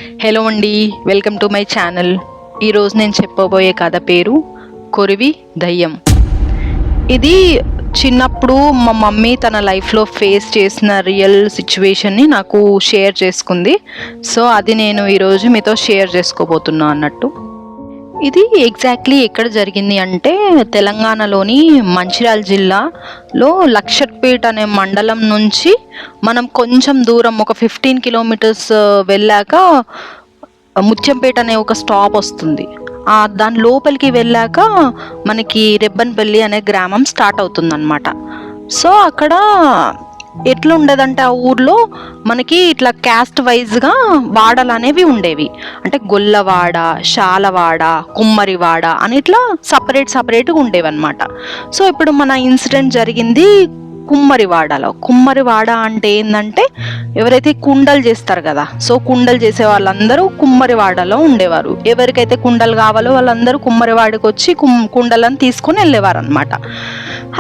Hello అండి, welcome to my channel. ఈరోజు నేను చెప్పబోయే కథ పేరు కొరివి దయ్యం. ఇది చిన్నప్పుడు మా మమ్మీ తన లైఫ్లో ఫేస్ చేసిన రియల్ సిచ్యువేషన్ని నాకు షేర్ చేసుకుంది. సో అది నేను ఈరోజు మీతో షేర్ చేసుకోబోతున్నా అన్నట్టు. ఇది ఎగ్జాక్ట్లీ ఎక్కడ జరిగింది అంటే తెలంగాణలోని మంచిర్యాల జిల్లాలో లక్షట్పేట్ అనే మండలం నుంచి మనం కొంచెం దూరం ఒక 15 కిలోమీటర్స్ వెళ్ళాక ముత్యంపేట అనే ఒక స్టాప్ వస్తుంది. దాని లోపలికి వెళ్ళాక మనకి రెబ్బన్పల్లి అనే గ్రామం స్టార్ట్ అవుతుందన్నమాట. సో అక్కడ ఎట్లా ఉండేదంటే ఆ ఊర్లో మనకి ఇట్లా క్యాస్ట్ వైజ్గా వాడలు అనేవి ఉండేవి. అంటే గొల్లవాడ, శాలవాడ, కుమ్మరివాడ అని ఇట్లా సపరేట్గా ఉండేవి అనమాట. సో ఇప్పుడు మన ఇన్సిడెంట్ జరిగింది కుమ్మరివాడలో. కుమ్మరివాడ అంటే ఏంటంటే ఎవరైతే కుండలు చేస్తారు కదా, సో కుండలు చేసే వాళ్ళందరూ కుమ్మరివాడలో ఉండేవారు. ఎవరికైతే కుండలు కావాలో వాళ్ళందరూ కుమ్మరివాడికి వచ్చి కుండలను తీసుకొని వెళ్ళేవారు అనమాట.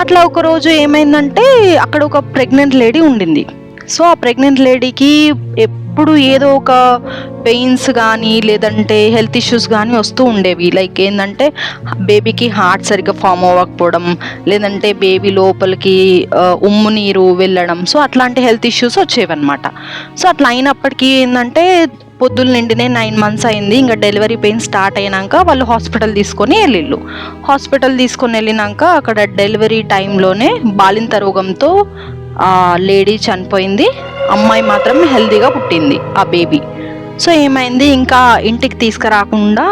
అట్లా ఒకరోజు ఏమైందంటే అక్కడ ఒక ప్రెగ్నెంట్ లేడీ ఉండింది. సో ఆ ప్రెగ్నెంట్ లేడీకి ఎప్పుడు ఏదో ఒక పెయిన్స్ కానీ లేదంటే హెల్త్ ఇష్యూస్ కానీ వస్తూ ఉండేవి. లైక్ ఏంటంటే బేబీకి హార్ట్ సరిగ్గా ఫామ్ అవ్వకపోవడం, లేదంటే బేబీ లోపలికి ఉమ్ము నీరు వెళ్ళడం, సో అట్లాంటి హెల్త్ ఇష్యూస్ వచ్చేవన్నమాట. సో అట్లా అయినప్పటికీ ఏంటంటే పొద్దుల నిండినే 9 months అయింది. ఇంకా డెలివరీ పెయిన్ స్టార్ట్ అయినాక వాళ్ళు హాస్పిటల్ తీసుకొని వెళ్ళినాక అక్కడ డెలివరీ టైంలోనే బాలింత రోగంతో లేడీ చనిపోయింది. అమ్మాయి మాత్రం హెల్తీగా పుట్టింది ఆ బేబీ. సో ఏమైంది, ఇంకా ఇంటికి తీసుకురాకుండా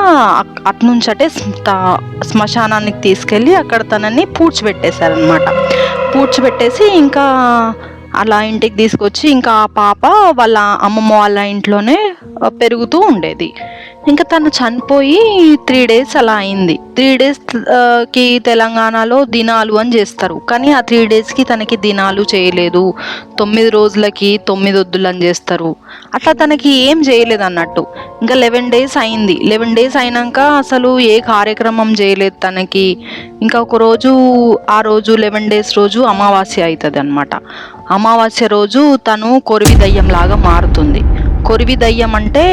అట్నుంచటే శ్మశానానికి తీసుకెళ్ళి అక్కడ తనని పూడ్చిపెట్టేశారనమాట. పూడ్చిపెట్టేసి ఇంకా అలా ఇంటికి తీసుకొచ్చి ఇంకా ఆ పాప వాళ్ళ అమ్మమ్మ వాళ్ళ ఇంట్లోనే పెరుగుతూ ఉండేది. ఇంకా తను చనిపోయి 3 days అలా అయింది. 3 daysకి తెలంగాణలో దినాలు అని చేస్తారు, కానీ ఆ 3 daysకి తనకి దినాలు చేయలేదు. 9 రోజులకి 9 వద్దులు అని చేస్తారు. అట్లా తనకి ఏం చేయలేదు అన్నట్టు. ఇంకా 11 days అయింది. 11 days అయినాక అసలు ఏ కార్యక్రమం చేయలేదు తనకి. ఇంకా ఒక రోజు, ఆ రోజు 11 days రోజు అమావాస్య అవుతుంది అనమాట. అమావాస్య రోజు తను కొరివి దయ్యం లాగా మారుతుంది. కొరివి దయ్యం అంటే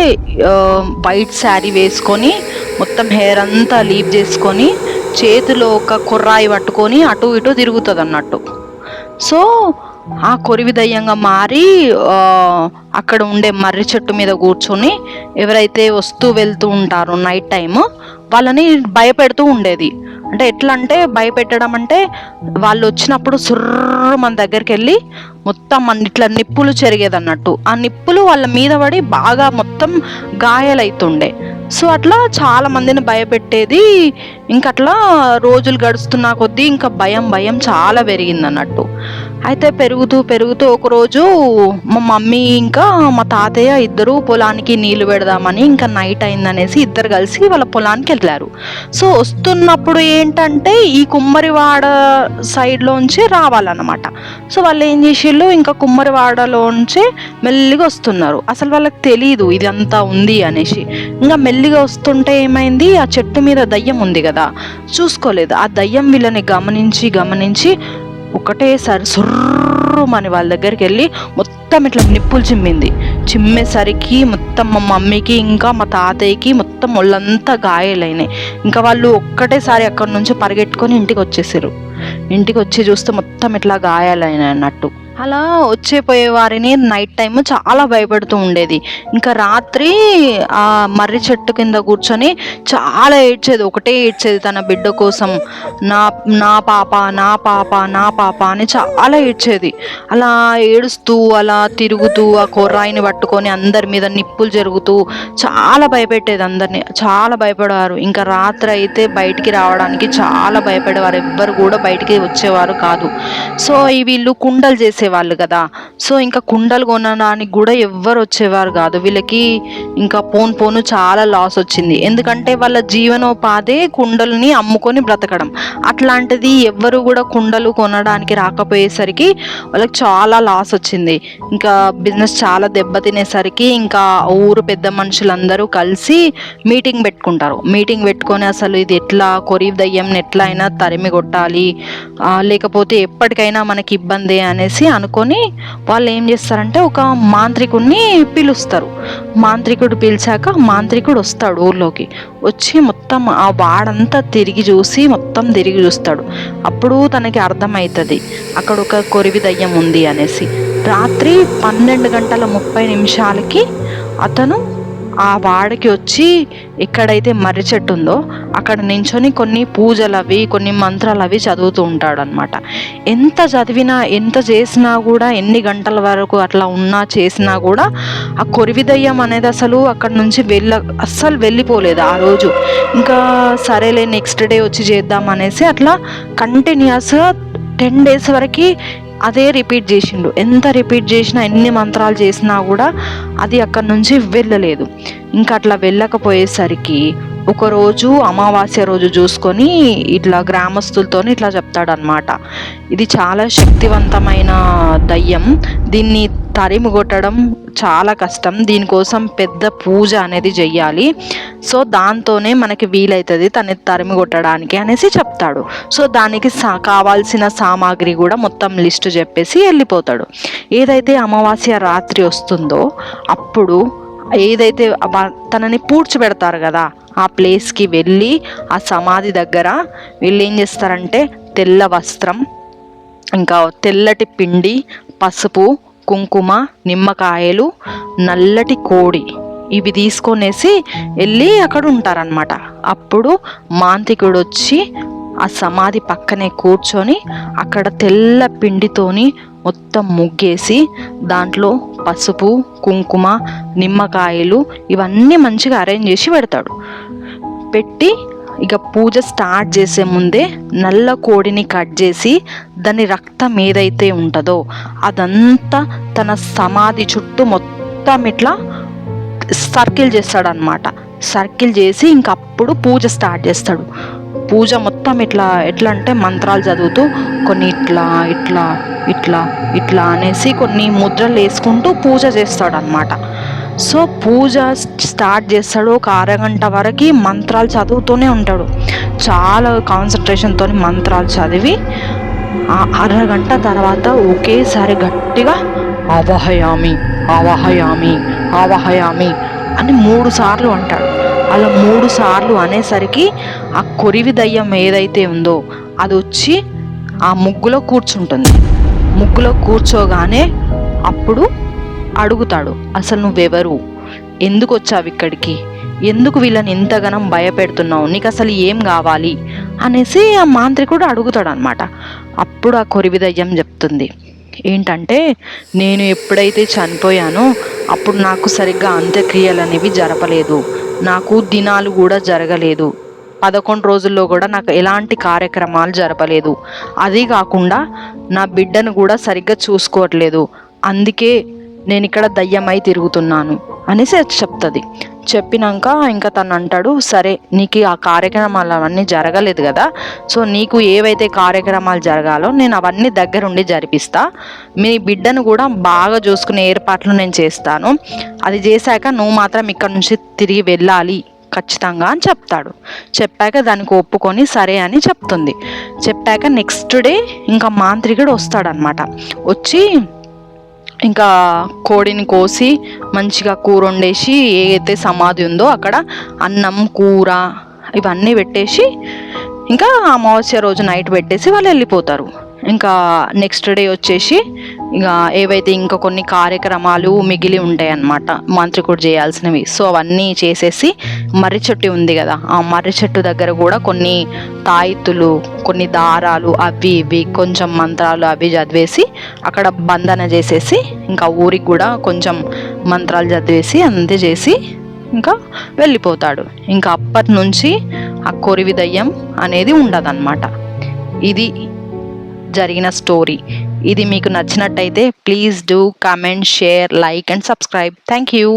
వైట్ శారీ వేసుకొని మొత్తం హెయిర్ అంతా లీప్ చేసుకొని చేతిలో ఒక కుర్రాయి పట్టుకొని అటు ఇటు తిరుగుతుంది అన్నట్టు. సో ఆ కొరివి దయ్యంగా మారి అక్కడ ఉండే మర్రి చెట్టు మీద కూర్చొని ఎవరైతే వస్తూ వెళ్తూ ఉంటారో నైట్ టైము వాళ్ళని భయపెడుతూ ఉండేది. అంటే ఎట్లా అంటే భయపెట్టడం అంటే వాళ్ళు వచ్చినప్పుడు సుర్రు మన దగ్గరికి వెళ్ళి మొత్తం ఇట్లా నిప్పులు చెరిగేదన్నట్టు. ఆ నిప్పులు వాళ్ళ మీద పడి బాగా మొత్తం గాయాలవుతుండే. సో అట్లా చాలా మందిని భయపెట్టేది. ఇంకట్లా రోజులు గడుస్తున్న కొద్దీ ఇంకా భయం చాలా పెరిగిందన్నట్టు. అయితే పెరుగుతూ ఒకరోజు మా మమ్మీ ఇంకా మా తాతయ్య ఇద్దరు పొలానికి నీళ్లు పెడదామని ఇంకా నైట్ అయిందనేసి ఇద్దరు కలిసి వాళ్ళ పొలానికి వెళ్ళారు. సో వస్తున్నప్పుడు ఏంటంటే ఈ కుమ్మరివాడ సైడ్లోంచి రావాలన్నమాట. సో వాళ్ళు ఏం చేసిళ్ళు, ఇంకా కుమ్మరివాడలోంచి మెల్లిగా వస్తున్నారు. అసలు వాళ్ళకి తెలీదు ఇదంతా ఉంది అనేసి. ఇంకా మెల్లిగా వస్తుంటే ఏమైంది, ఆ చెట్టు మీద దయ్యం ఉంది కదా, చూసుకోలేదు. ఆ దయ్యం వీళ్ళని గమనించి ఒకటేసారి సుర్రుమని వాళ్ళ దగ్గరికి వెళ్ళి మొత్తం ఇట్లా నిప్పులు చిమ్మేసరికి మొత్తం మా మమ్మీకి ఇంకా మా తాతయ్యకి మొత్తం ఒళ్ళంతా గాయాలైనాయి. ఇంకా వాళ్ళు ఒక్కటేసారి అక్కడి నుంచి పరిగెట్టుకొని ఇంటికి వచ్చేసారు. ఇంటికి వచ్చి చూస్తే మొత్తం ఇట్లా గాయాలైనాయి అన్నట్టు. అలా వచ్చేపోయే వారిని నైట్ టైం చాలా భయపడుతూ ఉండేది. ఇంకా రాత్రి ఆ మర్రి చెట్టు కింద కూర్చొని చాలా ఒకటే ఏడ్చేది తన బిడ్డ కోసం. నా పాప అని చాలా ఏడ్చేది. అలా ఏడుస్తూ అలా తిరుగుతూ ఆ కొర్రాయిని పట్టుకొని అందరి మీద నిప్పులు జరుగుతూ చాలా భయపెట్టేది. అందరినీ చాలా భయపడేవారు. ఇంకా రాత్రి అయితే బయటికి రావడానికి చాలా భయపడేవారు. ఎవ్వరు కూడా బయటికి వచ్చేవారు కాదు. సో వీళ్ళు కుండలు చేసేవాళ్ళు కదా, సో ఇంకా కుండలు కొనడానికి కూడా ఎవ్వరు వచ్చేవారు కాదు. వీళ్ళకి ఇంకా పోను చాలా లాస్ వచ్చింది. ఎందుకంటే వాళ్ళ జీవనోపాధి కుండల్ని అమ్ముకొని బ్రతకడం. అట్లాంటిది ఎవ్వరు కూడా కుండలు కొనడానికి రాకపోయేసరికి వాళ్ళకి చాలా లాస్ వచ్చింది. ఇంకా బిజినెస్ చాలా దెబ్బతినేసరికి ఇంకా ఊరు పెద్ద మనుషులందరూ కలిసి మీటింగ్ పెట్టుకుంటారు. మీటింగ్ పెట్టుకొని అసలు ఇది ఎట్లా కొరివి దయ్యం ఎట్లా అయినా తరిమి కొట్టాలి, లేకపోతే ఎప్పటికైనా మనకి ఇబ్బంది అనేసి అనుకొని వాళ్ళు ఏం చేస్తారంటే ఒక మాంత్రికుడిని పిలుస్తారు. మాంత్రికుడు పిలిచాక మాంత్రికుడు వస్తాడు ఊర్లోకి. వచ్చి మొత్తం ఆ వాడంతా మొత్తం తిరిగి చూస్తాడు. అప్పుడు తనకి అర్థమవుతుంది అక్కడ ఒక కొరివి దయ్యం ఉంది అనేసి. రాత్రి 12:30 అతను ఆ వాడికి వచ్చి ఎక్కడైతే మర్రి చెట్టు ఉందో అక్కడ నించొని కొన్ని పూజలు అవి కొన్ని మంత్రాలు అవి చదువుతూ ఉంటాడు అనమాట. ఎంత చదివినా ఎంత చేసినా కూడా ఎన్ని గంటల వరకు అట్లా ఉన్నా చేసినా కూడా ఆ కొరివి దయ్యం అనేది అసలు అక్కడ నుంచి అస్సలు వెళ్ళిపోలేదు ఆ రోజు. ఇంకా సరేలే నెక్స్ట్ డే వచ్చి చేద్దాం అనేసి అట్లా కంటిన్యూస్గా 10 days వరకు అదే రిపీట్ చేసిండు. ఎంత రిపీట్ చేసినా ఎన్ని మంత్రాలు చేసినా కూడా అది అక్కడి నుంచి వెళ్ళలేదు. ఇంకా అట్లా వెళ్ళకపోయేసరికి ఒకరోజు అమావాస్య రోజు చూసుకొని ఇట్లా గ్రామస్తులతో ఇట్లా చెప్తాడనమాట, ఇది చాలా శక్తివంతమైన దయ్యం, దీన్ని తరిమి కొట్టడం చాలా కష్టం, దీనికోసం పెద్ద పూజ అనేది చెయ్యాలి, సో దాంతోనే మనకి వీలవుతుంది తనని తరిమి కొట్టడానికి అనేసి చెప్తాడు. సో దానికి కావాల్సిన సామాగ్రి కూడా మొత్తం లిస్టు చెప్పేసి వెళ్ళిపోతాడు. ఏదైతే అమావాస్య రాత్రి వస్తుందో అప్పుడు ఏదైతే తనని పూడ్చిపెడతారు కదా ఆ ప్లేస్కి వెళ్ళి ఆ సమాధి దగ్గర వీళ్ళు ఏం చేస్తారంటే తెల్ల వస్త్రం, ఇంకా తెల్లటి పిండి, పసుపు, కుంకుమ, నిమ్మకాయలు, నల్లటి కోడి ఇవి తీసుకొనేసి వెళ్ళి అక్కడ ఉంటారనమాట. అప్పుడు మాంత్రికుడు వచ్చి ఆ సమాధి పక్కనే కూర్చొని అక్కడ తెల్ల పిండితోని మొత్తం ముగ్గేసి దాంట్లో పసుపు, కుంకుమ, నిమ్మకాయలు ఇవన్నీ మంచిగా అరేంజ్ చేసి పెడతాడు. పెట్టి ఇక పూజ స్టార్ట్ చేసే ముందే నల్ల కోడిని కట్ చేసి దాని రక్తం ఏదైతే ఉంటుందో అదంతా తన సమాధి చుట్టూ మొత్తం ఇట్లా సర్కిల్ చేస్తాడనమాట. సర్కిల్ చేసి ఇంకప్పుడు పూజ స్టార్ట్ చేస్తాడు. పూజ మొత్తం ఎట్లా అంటే మంత్రాలు చదువుతూ కొన్ని ఇట్లా ఇట్లా ఇట్లా ఇట్లా అనేసి కొన్ని ముద్రలు వేసుకుంటూ పూజ చేస్తాడనమాట. సో పూజ స్టార్ట్ చేస్తాడు. ఒక అరగంట వరకు మంత్రాలు చదువుతూనే ఉంటాడు. చాలా కాన్సన్ట్రేషన్తో మంత్రాలు చదివి ఆ అరగంట తర్వాత ఒకేసారి గట్టిగా ఆవాహయామి ఆవాహయామి ఆవాహయామి అని 3 సార్లు అంటాడు. అలా 3 సార్లు అనేసరికి ఆ కొరివి దయ్యం ఏదైతే ఉందో అది వచ్చి ఆ ముగ్గులో కూర్చుంటుంది. ముగ్గులో కూర్చోగానే అప్పుడు అడుగుతాడు, అసలు నువ్వెవరు, ఎందుకు వచ్చావు ఇక్కడికి, ఎందుకు వీళ్ళని ఇంతగానం భయపెడుతున్నావు, నీకు అసలు ఏం కావాలి అనేసి ఆ మాంత్రికుడు అడుగుతాడు అనమాట. అప్పుడు ఆ కొరివి దయ్యం చెప్తుంది ఏంటంటే, నేను ఎప్పుడైతే చనిపోయానో అప్పుడు నాకు సరిగ్గా అంత్యక్రియలు అనేవి జరపలేదు, నాకు దినాలు కూడా జరగలేదు, 11 రోజుల్లో కూడా నాకు ఎలాంటి కార్యక్రమాలు జరపలేదు, అది కాకుండా నా బిడ్డను కూడా సరిగ్గా చూసుకోవట్లేదు, అందుకే నేను ఇక్కడ దయ్యమై తిరుగుతున్నాను అనేసి చెప్తుంది. చెప్పినాక ఇంకా తను అంటాడు, సరే నీకు ఆ కార్యక్రమాలు అవన్నీ జరగలేదు కదా, సో నీకు ఏవైతే కార్యక్రమాలు జరగాలో నేను అవన్నీ దగ్గరుండి జరిపిస్తా, మీ బిడ్డను కూడా బాగా చూసుకునే ఏర్పాట్లు నేను చేస్తాను, అది చేశాక నువ్వు మాత్రం ఇక్కడ నుంచి తిరిగి వెళ్ళాలి ఖచ్చితంగా అని చెప్తాడు. చెప్పాక దానికి ఒప్పుకొని సరే అని చెప్తుంది. చెప్పాక నెక్స్ట్ డే ఇంకా మాంత్రికుడు వస్తాడనమాట. వచ్చి ఇంకా కోడిని కోసి మంచిగా కూర వండేసి ఏదైతే సమాధి ఉందో అక్కడ అన్నం కూర ఇవన్నీ పెట్టేసి ఇంకా అమావాస్య రోజు నైట్ పెట్టేసి వాళ్ళు వెళ్ళిపోతారు. ఇంకా నెక్స్ట్ డే వచ్చేసి ఇక ఏవైతే ఇంకా కొన్ని కార్యక్రమాలు మిగిలి ఉంటాయి అన్నమాట మాంత్రికుడు చేయాల్సినవి, సో అవన్నీ చేసేసి మర్రి చెట్టు ఉంది కదా ఆ మర్రి చెట్టు దగ్గర కూడా కొన్ని తాయిత్తులు కొన్ని దారాలు అవి ఇవి కొంచెం మంత్రాలు అవి చదివేసి అక్కడ బంధన చేసేసి ఇంకా ఊరికి కూడా కొంచెం మంత్రాలు చదివేసి అంతే చేసి ఇంకా వెళ్ళిపోతాడు. ఇంకా అప్పటి నుంచి ఆ కొరివి దయ్యం అనేది ఉండదన్నమాట. ఇది జరిగిన స్టోరీ. ఇది మీకు నచ్చినట్టయితే please do comment, share, like and subscribe. Thank you.